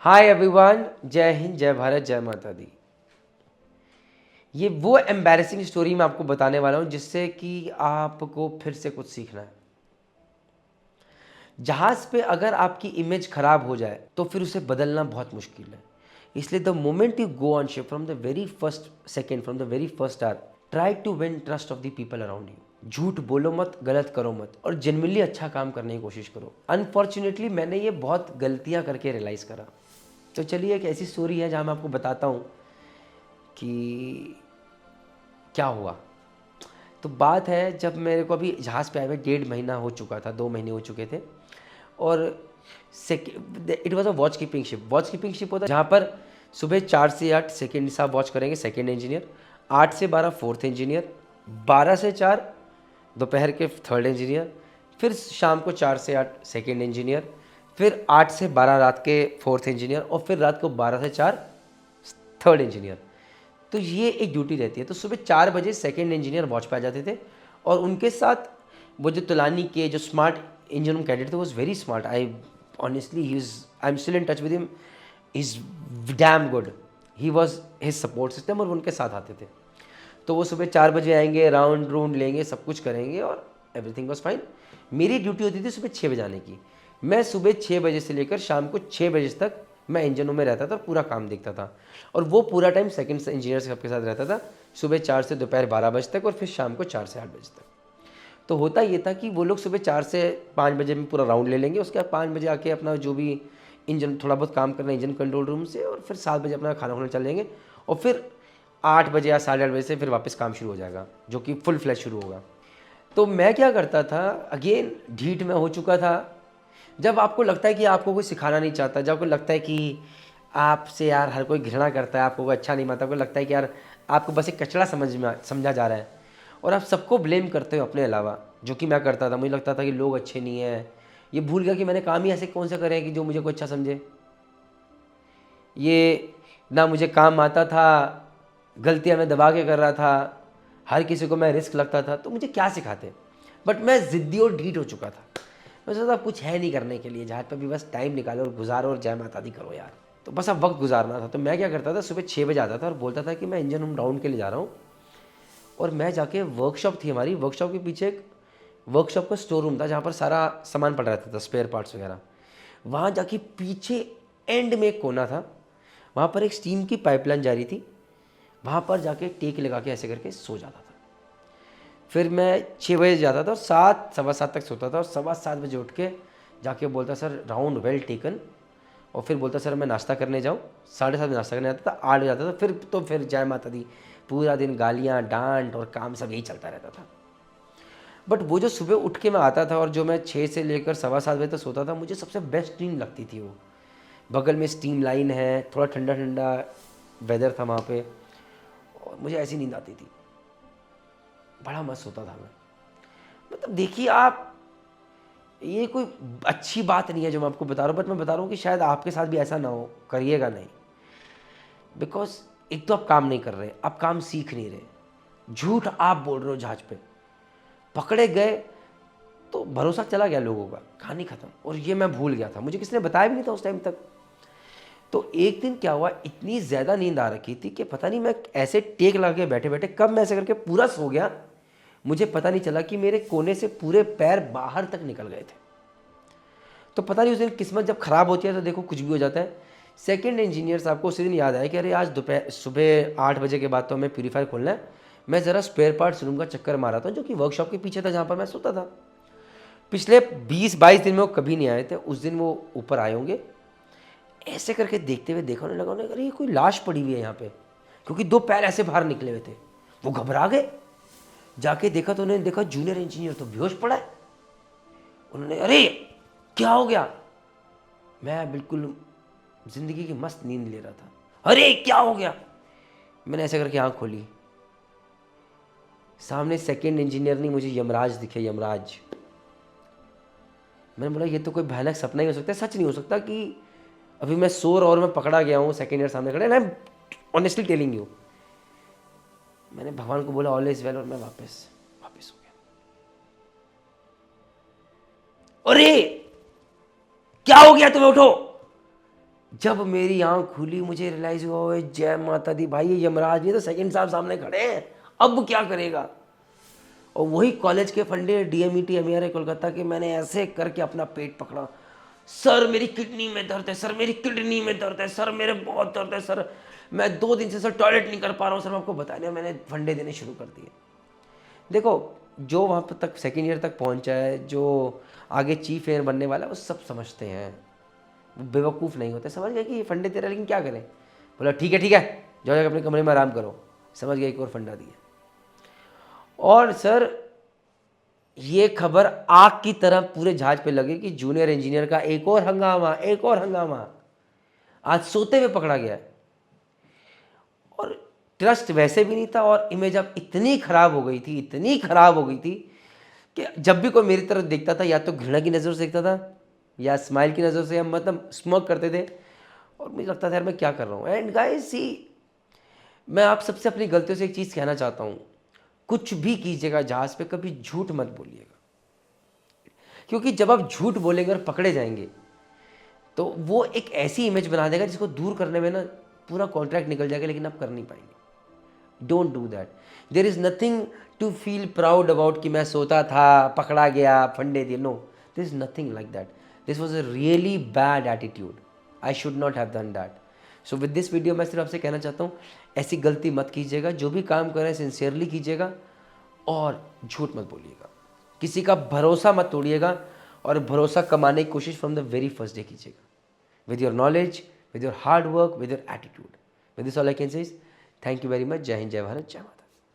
Hi everyone, जय हिंद, जय भारत, जय माता दी। ये वो एम्बैरेसिंग स्टोरी मैं आपको बताने वाला हूँ जिससे कि आपको फिर से कुछ सीखना है। जहाज़ पे अगर आपकी इमेज खराब हो जाए तो फिर उसे बदलना बहुत मुश्किल है। इसलिए the moment you go on ship from the very first second, from the very first hour, try to win trust of the people around you. झूठ बोलो मत, गलत करो मत, और जेन्युइनली अच्छा काम करने की कोशिश करो। अनफॉर्चुनेटली मैंने ये बहुत गलतियां करके रियलाइज़ करा। तो चलिए एक ऐसी स्टोरी है जहाँ मैं आपको बताता हूँ कि क्या हुआ। तो बात है, जब मेरे को अभी जहाज़ पे आए हुए 1.5 महीना हो चुका था, 2 महीने हो चुके थे। और it was a watch keeping ship. Watch keeping ship होता है जहाँ पर सुबह 4 से 8 सेकेंड साहब वॉच करेंगे, सेकेंड इंजीनियर, 8 से 12 फोर्थ इंजीनियर, 12 से 4 दोपहर के थर्ड इंजीनियर, फिर शाम को 4 से 8 सेकेंड इंजीनियर, फिर 8 से 12 रात के फोर्थ इंजीनियर, और फिर रात को 12 से 4 थर्ड इंजीनियर। तो ये एक ड्यूटी रहती है। तो सुबह 4 बजे सेकेंड इंजीनियर वॉच पे आ जाते थे, और उनके साथ वो जो तुलानी के जो स्मार्ट इंजन रूम कैडेट थे, was very smart. I honestly he is I am still in touch with him, is damn good. He was his support system, और वो उनके साथ आते थे। तो वो सुबह 4 बजे आएंगे, राउंड रूंड लेंगे, सब कुछ करेंगे, और एवरीथिंग वॉज फाइन। मेरी ड्यूटी होती थी सुबह 6 बजे आने की। मैं सुबह 6 बजे से लेकर शाम को 6 बजे तक मैं इंजन रूम में रहता था और पूरा काम देखता था। और वो पूरा टाइम सेकंड इंजीनियर सबके साथ रहता था, सुबह 4 से दोपहर 12 बजे तक, और फिर शाम को 4 से 8 बजे तक। तो होता ये था कि वो लोग सुबह 4 से 5 बजे में पूरा राउंड ले लेंगे, उसके बाद 5 बजे आके अपना जो भी इंजन थोड़ा बहुत काम करना इंजन कंट्रोल रूम से, और फिर 7 बजे अपना खाना खाना चल लेंगे, और फिर 8 बजे या 8:30 बजे से फिर वापस काम शुरू हो जाएगा, जो कि फुल फ्लैश शुरू होगा। तो मैं क्या करता था, अगेन ढीठ में हो चुका था। जब आपको लगता है कि आपको कोई सिखाना नहीं चाहता, जब आपको लगता है कि आपसे यार हर कोई घृणा करता है, आपको कोई अच्छा नहीं मानता, आपको लगता है कि यार आपको बस एक कचरा समझा जा रहा है, और आप सबको ब्लेम करते हो अपने अलावा, जो कि मैं करता था। मुझे लगता था कि लोग अच्छे नहीं हैं, ये भूल गया कि मैंने काम ही ऐसे कौन से करे हैं कि जो मुझे कोई अच्छा समझे। ये ना मुझे काम आता था, गलतियां मैं दबा के कर रहा था, हर किसी को मैं रिस्क लगता था, तो मुझे क्या सिखाते। बट मैं ज़िद्दी और ढीठ हो चुका था। मैं सोचता कुछ है नहीं करने के लिए, जहाँ पर भी बस टाइम निकालो और गुजारो, और जय माता दी करो यार। तो बस अब वक्त गुजारना था। तो मैं क्या करता था, सुबह 6 बजे आता था और बोलता था कि मैं इंजन रूम राउंड के लिए जा रहा हूँ। और मैं जाके, वर्कशॉप थी हमारी, वर्कशॉप के पीछे एक वर्कशॉप का स्टोर रूम था जहाँ पर सारा सामान पड़ा रहता था, स्पेयर पार्ट्स वगैरह। वहाँ जाके पीछे एंड में एक कोना था, वहाँ पर एक स्टीम की पाइपलाइन जा रही थी, वहाँ पर जाके टेक लगा के ऐसे करके सो जाता था। फिर मैं 6 बजे जाता था और 7 सवा 7 तक सोता था, और 7:15 बजे उठ के जाके बोलता सर राउंड वेल टेकन, और फिर बोलता सर मैं नाश्ता करने जाऊँ। 7:30 बजे नाश्ता करने आता था, 8 बजे आता था। फिर जय माता दी, पूरा दिन गालियाँ, डांट और काम सब यही चलता रहता था। बट वो जो सुबह उठ के मैं आता था और जो मैं 6 से लेकर सवा 7 बजे तक सोता था, मुझे सबसे बेस्ट नींद लगती थी वो। बगल में स्टीम लाइन है, थोड़ा ठंडा ठंडा वेदर था वहाँ पे, और मुझे ऐसी नींद आती थी, बड़ा मस्त होता था मैं। मतलब देखिए आप, ये कोई अच्छी बात नहीं है जो मैं आपको बता रहा हूँ, बट मैं बता रहा हूँ कि शायद आपके साथ भी ऐसा ना हो, करिएगा नहीं। बिकॉज एक तो आप काम नहीं कर रहे, आप काम सीख नहीं रहे, झूठ आप बोल रहे हो जहाज पे, पकड़े गए तो भरोसा चला गया लोगों का, कहानी खत्म। और ये मैं भूल गया था, मुझे किसी ने बताया भी नहीं था उस टाइम तक। तो एक दिन क्या हुआ, इतनी ज़्यादा नींद आ रखी थी कि पता नहीं मैं ऐसे टेक लगा के बैठे बैठे कब मैं ऐसे करके पूरा सो गया, मुझे पता नहीं चला कि मेरे कोने से पूरे पैर बाहर तक निकल गए थे। तो पता नहीं उस दिन किस्मत जब ख़राब होती है तो देखो कुछ भी हो जाता है। सेकंड इंजीनियर साहब को उसी दिन याद आया कि अरे आज दोपहर सुबह 8 बजे के बाद तो हमें प्यूरीफायर खोलना है। मैं ज़रा स्पेयर पार्ट्स रूम का चक्कर मारा था, जो कि वर्कशॉप के पीछे था जहाँ पर मैं सोता था। पिछले 20-22 दिन में वो कभी नहीं आए थे, उस दिन वो ऊपर आए होंगे। ऐसे करके देखते हुए देखा, उन्हें लगा उन्हें, अरे ये कोई लाश पड़ी हुई है यहाँ पे, क्योंकि 2 पैर ऐसे बाहर निकले हुए थे। वो घबरा गए, जाके देखा तो उन्होंने देखा जूनियर इंजीनियर तो बेहोश पड़ा है। उन्होंने, अरे क्या हो गया। मैं बिल्कुल जिंदगी की मस्त नींद ले रहा था। अरे क्या हो गया। मैंने ऐसे करके आंख खोली, सामने सेकंड इंजीनियर नहीं, मुझे यमराज दिखे, यमराज। मैंने बोला ये तो कोई भयानक सपना ही हो सकता है, सच नहीं हो सकता कि अभी मैं सो रहा और मैं पकड़ा गया हूँ, सेकंड ईयर सामने खड़े। I am honestly telling you. मैंने भगवान को बोला ऑल इज वेल, और मैं वापस वापस हो गया। अरे क्या हो गया, तुम्हें उठो। जब मेरी आँख खुली मुझे रियलाइज़ हुआ, ओए जय माता दी भाई, ये यमराज नहीं तो सेकंड साहब सामने खड़े हैं, अब क्या करेगा। और वही कॉलेज के फंडे DMET MERA कोलकाता के, मैंने ऐसे करके अपना पेट पकड़ा, सर मेरी किडनी में दर्द है, सर मेरी किडनी में दर्द है, सर मेरे बहुत दर्द है, सर मैं 2 दिन से सर टॉयलेट नहीं कर पा रहा हूँ, सर मैं आपको बता दिया। मैंने फंडे देने शुरू कर दिए। देखो, जो वहाँ पर तक सेकेंड ईयर तक पहुँचा है, जो आगे चीफ एयर बनने वाला है, वो सब समझते हैं, वो बेवकूफ़ नहीं होते। समझ गए कि ये फंडे दे रहा है, लेकिन क्या करें। बोला ठीक है जाओ जाकर अपने कमरे में आराम करो। समझ गए, एक और फंडा दिया। और सर ये खबर आग की तरह पूरे जहाज पे लगी कि जूनियर इंजीनियर का एक और हंगामा आज सोते हुए पकड़ा गया है। और ट्रस्ट वैसे भी नहीं था, और इमेज अब इतनी खराब हो गई थी कि जब भी कोई मेरी तरफ देखता था, या तो घृणा की नज़र से देखता था, या स्माइल की नज़र से, या मतलब स्मोक करते थे, और मुझे लगता था यार मैं क्या कर रहा हूँ। एंड गाइस सी, मैं आप सबसे अपनी गलतियों से एक चीज़ कहना चाहता हूँ, कुछ भी कीजिएगा जहाज़ पे कभी झूठ मत बोलिएगा, क्योंकि जब आप झूठ बोलेंगे और पकड़े जाएंगे तो वो एक ऐसी इमेज बना देगा जिसको दूर करने में ना पूरा कॉन्ट्रैक्ट निकल जाएगा, लेकिन आप कर नहीं पाएंगे। Don't do that. There is nothing to feel proud about कि मैं सोता था, पकड़ा गया, फंडे दिए। No, this is nothing like that. This was a really bad attitude. I should not have done that. So with this video मैं सिर्फ आपसे कहना चाहता हूँ, ऐसी गलती मत कीजिएगा। जो भी काम करें सिंसियरली कीजिएगा और झूठ मत बोलिएगा। किसी का भरोसा मत तोड़िएगा, और भरोसा कमाने की कोशिश from the very first day कीजिएगा, with your knowledge, with your hard work, with your attitude. With this all I can say is thank you very much. जय हिंद, जय भारत, जय माता।